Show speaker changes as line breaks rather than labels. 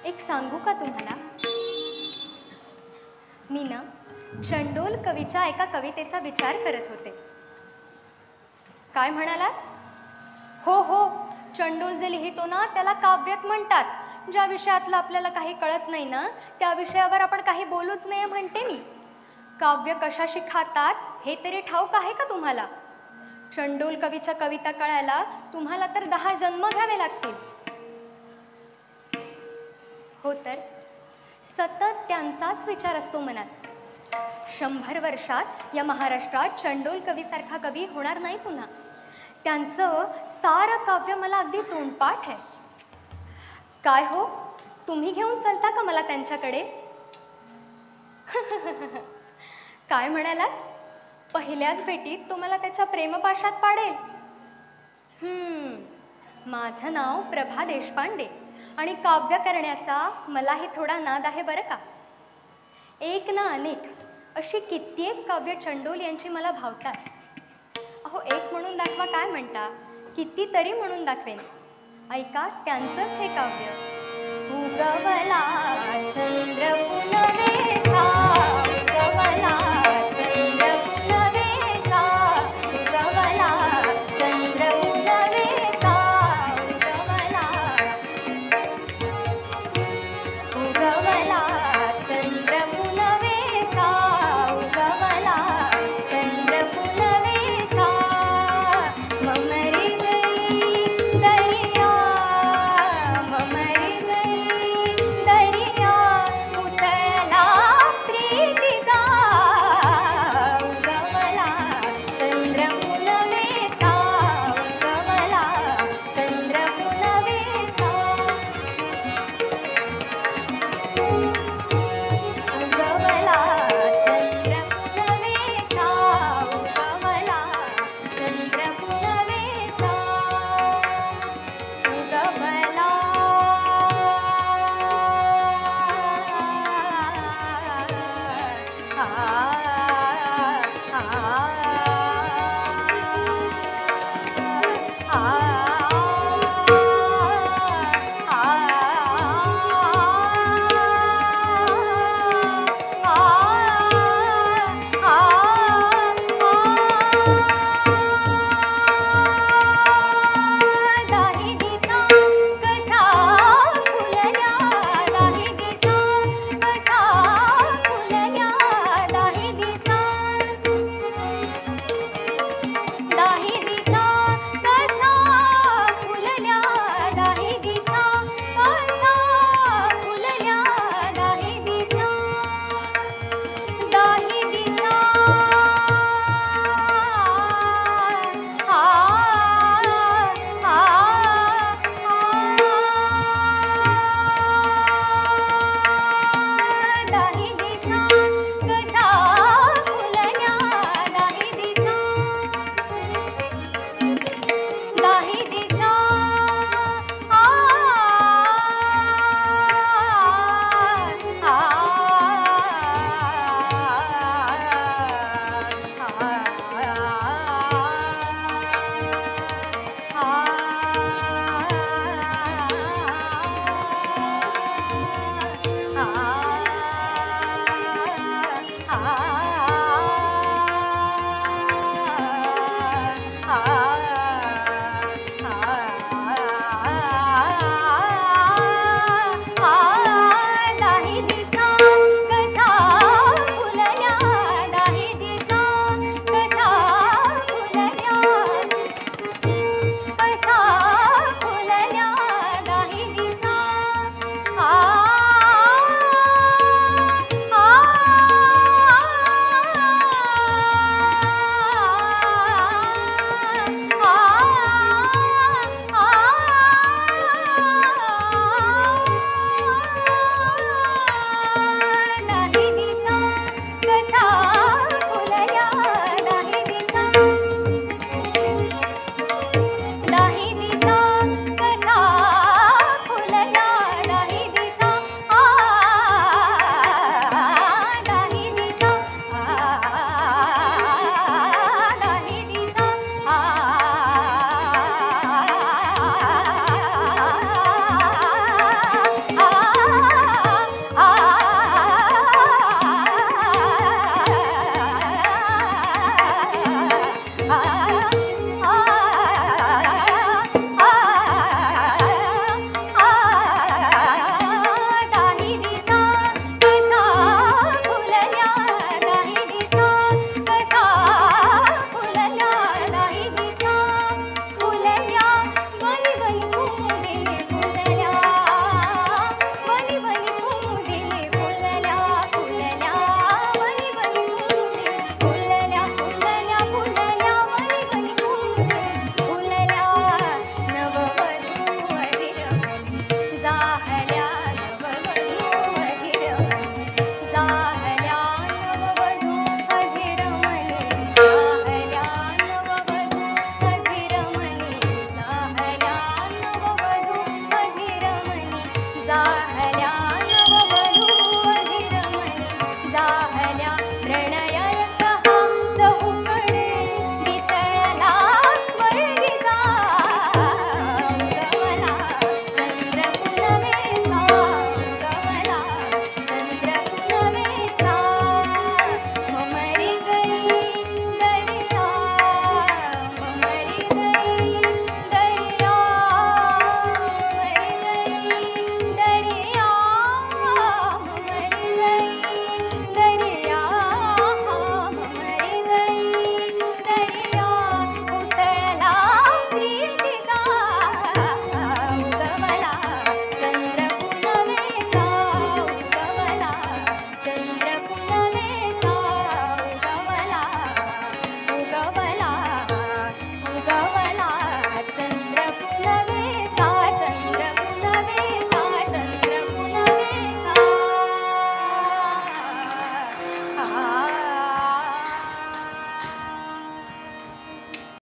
एक सांगू का तुम्हाला? मी ना चंडोल कवीच्या एका कवितेचा विचार करत होते. काय म्हणालात? हो हो, चंडोल जे लिहितो ना त्याला काव्यच म्हणतात. ज्या विषयातलं आपल्याला काही कळत नाही ना त्या विषयावर आपण काही बोलूच नये म्हणते मी. काव्य कशाशी खातात हे तरी ठाऊक आहे का तुम्हाला? चंडोल कवीच्या कविता कळायला तुम्हाला तर 10 जन्म घ्यावे लागतील. हो तर सतत त्यांचाच विचार असतो मनात. 100 वर्षात या महाराष्ट्रात चंडोल कवीसारखा कवी होणार नाही पुन्हा. त्यांचं सारं काव्य मला अगदी तोंडपाठ आहे. काय हो, तुम्ही घेऊन चलता का मला त्यांच्याकडे? काय म्हणालात? पहिल्याच भेटीत तो मला त्याच्या प्रेमपाशात पाडेल. माझं नाव प्रभा देशपांडे आणि काव्य करण्याचा मलाही थोडा नाद आहे बरं का. एक ना अनेक अशी कित्येक काव्य चंडोल यांची मला भावतात. अहो, एक म्हणून दाखवा काय म्हणता? कितीतरी म्हणून दाखवेन. ऐका त्यांचंच हे काव्य. उगवला चंद्र पुन्हा